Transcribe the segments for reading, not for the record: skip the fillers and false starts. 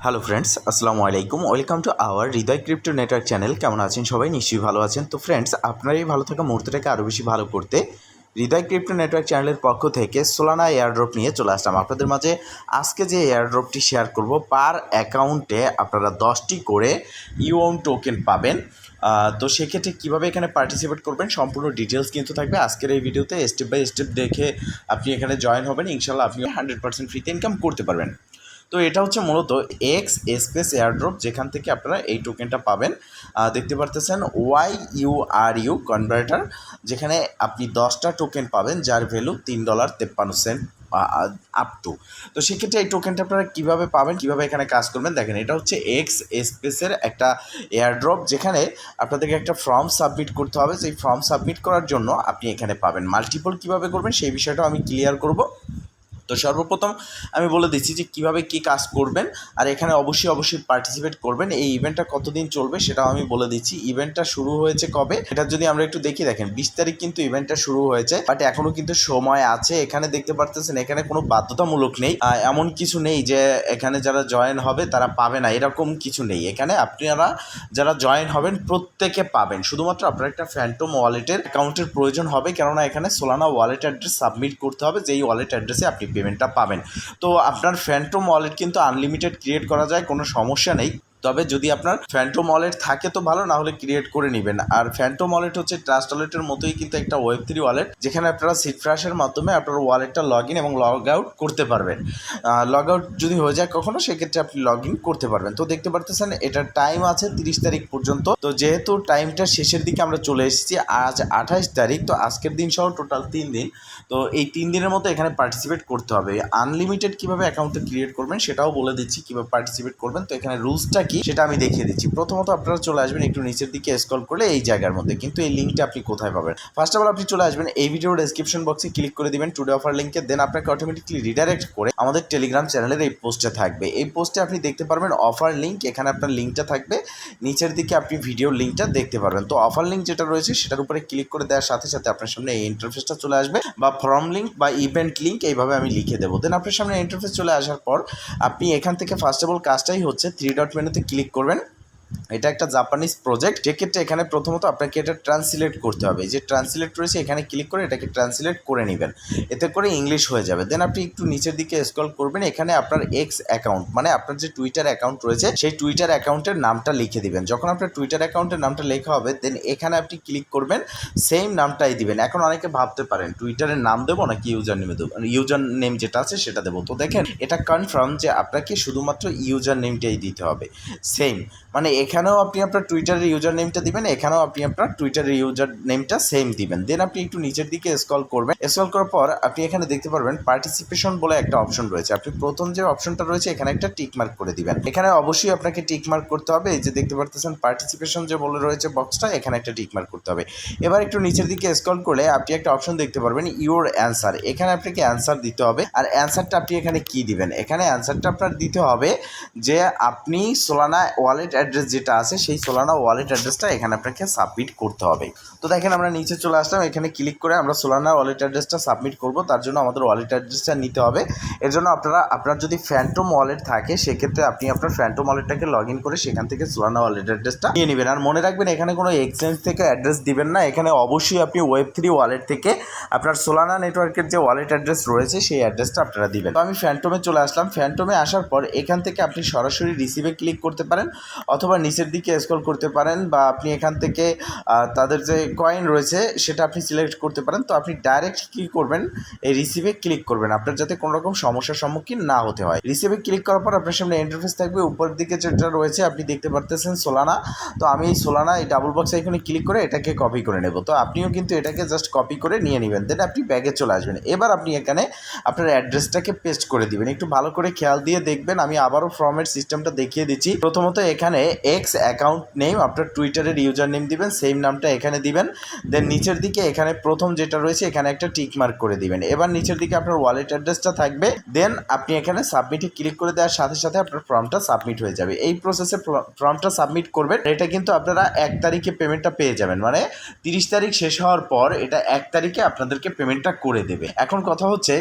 Hello friends, আসসালামু আলাইকুম। Welcome to our Hridoy crypto network channel. কেমন আছেন সবাই? নিশ্চয়ই ভালো আছেন। তো ফ্রেন্ডস, আপনার এই ভালো থাকা মুহূর্তটাকে আরও বেশি ভালো করতে হৃদয় ক্রিপ্টো নেটওয়ার্ক চ্যানেলের পক্ষ থেকে সোলানা এয়ারড্রপ নিয়ে চলে আসলাম আপনাদের মাঝে। আজকে যে এয়ারড্রপটি শেয়ার করব, পার অ্যাকাউন্টে আপনারা 10টি করে ইওন টোকেন পাবেন। তো সেক্ষেত্রে কীভাবে এখানে পার্টিসিপেট করবেন সম্পূর্ণ ডিটেলস কিন্তু থাকবে আজকের এই ভিডিওতে। স্টেপ বাই স্টেপ দেখে আপনি এখানে জয়েন হবেন, ইনশাল্লাহ আপনি 100% ফ্রিতে ইনকাম করতে পারবেন। তো এটা হচ্ছে মূলত এক্স স্পেস এয়ারড্রপ, যেখান থেকে আপনারা এই টোকেনটা পাবেন। দেখতে পারতেছেন YURU কনভার্টার, যেখানে আপনি 10টা টোকেন পাবেন যার ভ্যালু $3.53 আপ টু। তো সেক্ষেত্রে এই টোকেনটা আপনারা কীভাবে পাবেন, কীভাবে এখানে কাজ করবেন দেখেন। এটা হচ্ছে এক্স স্পেসের একটা এয়ারড্রপ, যেখানে আপনাদেরকে একটা ফর্ম সাবমিট করতে হবে। সেই ফর্ম সাবমিট করার জন্য আপনি এখানে পাবেন। মাল্টিপল কীভাবে করবেন সেই বিষয়টাও আমি ক্লিয়ার করব। তো সর্বপ্রথম আমি বলে দিচ্ছি যে কীভাবে কী কাজ করবেন, আর এখানে অবশ্যই পার্টিসিপেট করবেন। এই ইভেন্টটা কতদিন চলবে সেটাও আমি বলে দিচ্ছি। ইভেন্টটা শুরু হয়েছে কবে, এটা যদি আমরা একটু দেখি, দেখেন 20 তারিখ কিন্তু ইভেন্টটা শুরু হয়েছে, বাট এখনও কিন্তু সময় আছে। এখানে দেখতে পারতেছেন এখানে কোনো বাধ্যতামূলক নেই, এমন কিছু নেই যে এখানে যারা জয়েন হবে তারা পাবে না, এরকম কিছু নেই। এখানে আপনারা যারা জয়েন হবেন প্রত্যেকে পাবেন। শুধুমাত্র আপনার একটা ফ্যান্টম ওয়ালেটের অ্যাকাউন্টের প্রয়োজন হবে, কেননা এখানে সোলানা ওয়ালেট অ্যাড্রেস সাবমিট করতে হবে, যেই ওয়ালেট অ্যাড্রেসে আপনি পেমেন্টটা পাবেন। তো আপনার ফ্যান্টম ওয়ালেট কিন্তু আনলিমিটেড ক্রিয়েট করা যায়, কোনো সমস্যা নেই। তবে যদি আপনার ফ্যান্টম ওয়ালেট থাকে তো ভালো, না হলে ক্রিয়েট করে নেবেন। আর ফ্যান্টম ওয়ালেট হচ্ছে ট্রাস্ট ওয়ালেটের মতোই কিন্তু একটা ওয়েব3 ওয়ালেট, যেখানে আপনারা সিটফ্রাশের মাধ্যমে আপনার ওয়ালেটটা লগ ইন এবং লগ আউট করতে পারবেন। লগ আউট যদি হয়ে যায় কখনো, সেক্ষেত্রে আপনি লগ ইন করতে পারবেন। তো দেখতে পারতেছেন এটার টাইম আছে 30 তারিখ পর্যন্ত। তো যেহেতু টাইমটা শেষের দিকে আমরা চলে এসেছি, আজ 28 তারিখ, তো আজকের দিন সহ টোটাল 3 দিন। তো এই 3 দিনের মতো এখানে পার্টিসিপেট করতে হবে। আনলিমিটেড কীভাবে অ্যাকাউন্টে ক্রিয়েট করবেন সেটাও বলে দিচ্ছি, কীভাবে পার্টিসিপেট করবেন। তো এখানে রুলসটা কি সেটা আমি দেখিয়ে দিচ্ছি। প্রথমত আপনারা চলে আসবেন একটু নিচের দিকে স্ক্রল করলে এই জায়গার মধ্যে, কিন্তু এই লিঙ্কটা আপনি কোথায় পাবেন? ফার্স্ট অফ অল আপনি চলে আসবেন এই ভিডিওর ডেসক্রিপশন বক্সে, ক্লিক করে দিবেন টুডে অফার লিঙ্কে। দেন আপনাকে অটোমেটিকলি রিডাইরেক্ট করে আমাদের টেলিগ্রাম চ্যানেলের এই পোস্টে থাকবে। এই পোস্টে আপনি দেখতে পারবেন অফার লিঙ্ক, এখানে আপনার লিঙ্কটা থাকবে। নিচের দিকে আপনি ভিডিওর লিঙ্কটা দেখতে পারবেন। তো অফার লিঙ্ক যেটা রয়েছে সেটার উপরে ক্লিক করে দেওয়ার সাথে সাথে আপনার সামনে এই ইন্টারফেসটা চলে আসবে, বা ফর্ম লিঙ্ক বা ইভেন্ট লিঙ্ক এইভাবে আমি লিখে দেবো। দেন আপনার সামনে ইন্টারফেস চলে আসার পর আপনি এখান থেকে ফার্স্ট অফ অল কাজটাই হচ্ছে 3 ডট মেনুতে ক্লিক করবেন। এটা একটা জাপানিজ প্রজেক্ট, যেক্ষেত্রে এখানে প্রথমত আপনাকে এটা ট্রান্সলেট করতে হবে। যে ট্রান্সলেট রয়েছে এখানে ক্লিক করে এটাকে ট্রান্সলেট করে নেবেন, এতে করে ইংলিশ হয়ে যাবে। দেন আপনি একটু নিচের দিকে স্ক্রল করবেন, এখানে আপনার এক্স অ্যাকাউন্ট মানে আপনার যে টুইটার অ্যাকাউন্ট রয়েছে সেই টুইটার অ্যাকাউন্টের নামটা লিখে দিবেন। যখন আপনার টুইটার অ্যাকাউন্টের নামটা লেখা হবে, দেন এখানে আপনি ক্লিক করবেন, সেম নামটাই দিবেন। এখন অনেকে ভাবতে পারেন টুইটারের নাম দেবো নাকি ইউজার নেমে দেবো, ইউজার নেম যেটা আছে সেটা দেবো। তো দেখেন এটা কনফার্ম যে আপনাকে শুধুমাত্র ইউজার নেমটাই দিতে হবে সেম, মানে এখানেও আপনি আপনার টুইটারের ইউজার নেমটা দিবেন, এখানেও আপনি আপনার টুইটারের ইউজার নেমটা সেম দিবেন। দেন আপনি একটু নিচের দিকে স্ক্রল করবেন। স্ক্রল করার পর আপনি এখানে দেখতে পারবেন পার্টিসিপেশন বলে একটা অপশন রয়েছে। আপনি প্রথম যে অপশনটা রয়েছে এখানে একটা টিক মার্ক করে দিবেন। এখানে অবশ্যই আপনাকে টিক মার্ক করতে হবে। এই যে দেখতে পারতেছেন পার্টিসিপেশন যে বলে রয়েছে বক্সটা, এখানে একটা টিক মার্ক করতে হবে। এবার একটু নিচের দিকে স্ক্রল করলে আপনি একটা অপশন দেখতে পারবেন ইউর অ্যান্সার, এখানে আপনাকে অ্যান্সার দিতে হবে। আর অ্যান্সারটা আপনি এখানে কি দিবেন, এখানে অ্যান্সারটা আপনার দিতে হবে যে আপনি সোলানা ওয়ালেট অ্যাড্রেস যেটা আছে সেই সোলানা ওয়ালেট অ্যাড্রেসটা এখানে আপনাকে সাবমিট করতে হবে। তো দেখেন আমরা নিচে চলে আসলাম, এখানে ক্লিক করে আমরা সোলানা ওয়ালেট অ্যাড্রেসটা সাবমিট করব। তার জন্য আমাদের ওয়ালেট অ্যাড্রেসটা নিতে হবে। এর জন্য আপনার যদি ফ্যান্টম ওয়ালেট থাকে সেক্ষেত্রে আপনি আপনার ফ্যান্টম ওয়ালেটটাকে লগ ইন করে সেখান থেকে সোলানা ওয়ালেট অ্যাড্রেসটা নিয়ে নেবেন। আর মনে রাখবেন এখানে কোনো এক্সচেঞ্জ থেকে অ্যাড্রেস দিবেন না, এখানে অবশ্যই আপনি ওয়েব3 ওয়ালেট থেকে আপনার সোলানা নেটওয়ার্কের যে ওয়ালেট অ্যাড্রেস রয়েছে সেই অ্যাড্রেসটা আপনারা দিবেন। তো আমি ফ্যান্টমে চলে আসলাম। ফ্যান্টমে আসার পর এখান থেকে আপনি সরাসরি রিসিভে ক্লিক করতে পারেন, অথবা নিচের দিকে স্ক্রল করতে পারেন, বা আপনি এখান থেকে তাদের যে কয়েন রয়েছে সেটা আপনি সিলেক্ট করতে পারেন। তো আপনি ডাইরেক্ট কী করবেন, এই রিসিভে ক্লিক করবেন, আপনার যাতে কোনো রকম সমস্যার সম্মুখীন না হতে হয়। রিসিভে ক্লিক করার পর আপনার সামনে ইন্টারফেস থাকবে। উপরের দিকে যেটা রয়েছে আপনি দেখতে পারতেছেন সোলানা। তো আমি এই সোলানা এই ডাবল বক্স আইকনে ক্লিক করে এটাকে কপি করে নেব। তো আপনিও কিন্তু এটাকে জাস্ট কপি করে নিয়ে নেবেন। দেন আপনি ব্যাগে চলে আসবেন। এবার আপনি এখানে আপনার অ্যাড্রেসটাকে পেস্ট করে দিবেন। একটু ভালো করে খেয়াল দিয়ে দেখবেন, আমি আবারও ফর্মের সিস্টেমটা দেখিয়ে দিচ্ছি। প্রথমত এখানে এক্স অ্যাকাউন্ট নেম আপনার টুইটারের ইউজার নেম দিবেন, সেম নামটা এখানে দিবেন। দেন নিচের দিকে এখানে প্রথম যেটা রয়েছে এখানে একটা টিক মার্ক করে দিবেন। এবার নিচের দিকে আপনার ওয়ালেট অ্যাড্রেসটা থাকবে। দেন আপনি এখানে সাবমিটে ক্লিক করে দেওয়ার সাথে সাথে আপনার ফর্মটা সাবমিট হয়ে যাবে। এই প্রসেসে ফর্মটা সাবমিট করবেন। এটা কিন্তু আপনারা 1 তারিখে পেমেন্টটা পেয়ে যাবেন, মানে 30 তারিখ শেষ হওয়ার পর এটা 1 তারিখে আপনাদেরকে পেমেন্টটা করে দেবে। এখন কথা হচ্ছে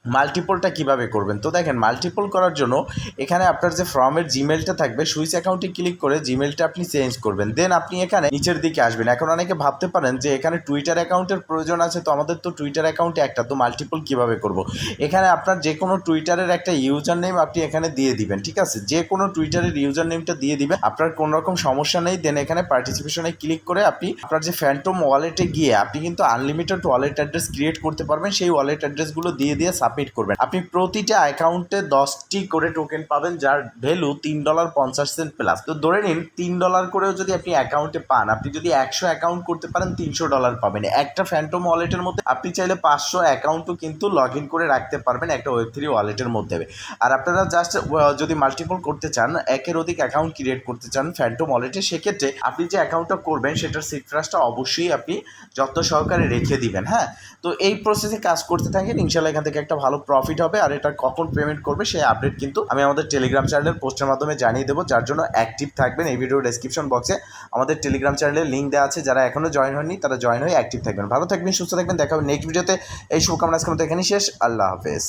মাল্টিপলটা কিভাবে করবেন? তো দেখেন, মাল্টিপল করার জন্য এখানে আপনার যে ফর্মের জিমেলটা থাকবে, সুইচ অ্যাকাউন্টে ক্লিক করে জিমেলটা আপনি চেঞ্জ করবেন। দেন আপনি এখানে নিচের দিকে আসবেন। এখন অনেকে ভাবতে পারেন যে এখানে টুইটার অ্যাকাউন্টের প্রয়োজন আছে, তো আমাদের তো টুইটার অ্যাকাউন্টে একটা, তো মাল্টিপল কিভাবে করব? এখানে আপনার যে কোনো টুইটারের একটা ইউজার নেম আপনি এখানে দিয়ে দিবেন, ঠিক আছে? যে কোনো টুইটারের ইউজার নেমটা দিয়ে দিবেন, আপনার কোনো রকম সমস্যা নেই। দেন এখানে পার্টিসিপেশনে ক্লিক করে আপনি আপনার যে ফ্যান্টম ওয়ালেটে গিয়ে আপনি কিন্তু আনলিমিটেড ওয়ালেট অ্যাড্রেস ক্রিয়েট করতে পারবেন। সেই ওয়ালেট অ্যাড্রেসগুলো দিয়ে সাবমিট করবেন। আপনি প্রতিটা অ্যাকাউন্টে 10টি করে টোকেন পাবেন, যার ভ্যালু $3.50 প্লাস। তো ধরে নিন $3 করেও যদি আপনি অ্যাকাউন্টে পান, আপনি যদি 100 অ্যাকাউন্ট করতে পারেন $300 পাবেন। একটা ফ্যান্টম ওয়ালেটের মধ্যে আপনি চাইলে 500 অ্যাকাউন্টও কিন্তু লগ ইন করে রাখতে পারবেন একটা Web3 ওয়ালেটের মধ্যে। আর আপনারা জাস্ট যদি মাল্টিপল করতে চান, একের অধিক অ্যাকাউন্ট ক্রিয়েট করতে চান ফ্যান্টম ওয়ালেটে, সেক্ষেত্রে আপনি যে অ্যাকাউন্টটা করবেন সেটার সিট্রাসটা অবশ্যই আপনি যত্ন সহকারে রেখে দিবেন। হ্যাঁ, তো এই প্রসেসে কাজ করতে থাকেন, ইনশাল্লাহ এখান থেকে একটা ভালো প্রফিট হবে। আর এটা কখন পেমেন্ট করবে সেই আপডেট কিন্তু আমি আমাদের টেলিগ্রাম চ্যানেলের পোস্টের মাধ্যমে জানিয়ে দেবো, যার জন্য অ্যাক্টিভ থাকবেন। এই ভিডিও ডেসক্রিপশন বক্সে আমাদের টেলিগ্রাম চ্যানেলের লিঙ্ক দেওয়া আছে, যারা এখনও জয়েন হয়নি তারা জয়েন হয়ে অ্যাক্টিভ থাকবেন। ভালো থাকবেন, সুস্থ থাকবেন, দেখা হবে নেক্সট ভিডিওতে। এই শুভকামনা আজকের মতো এখানেই শেষ। আল্লাহ হাফেজ।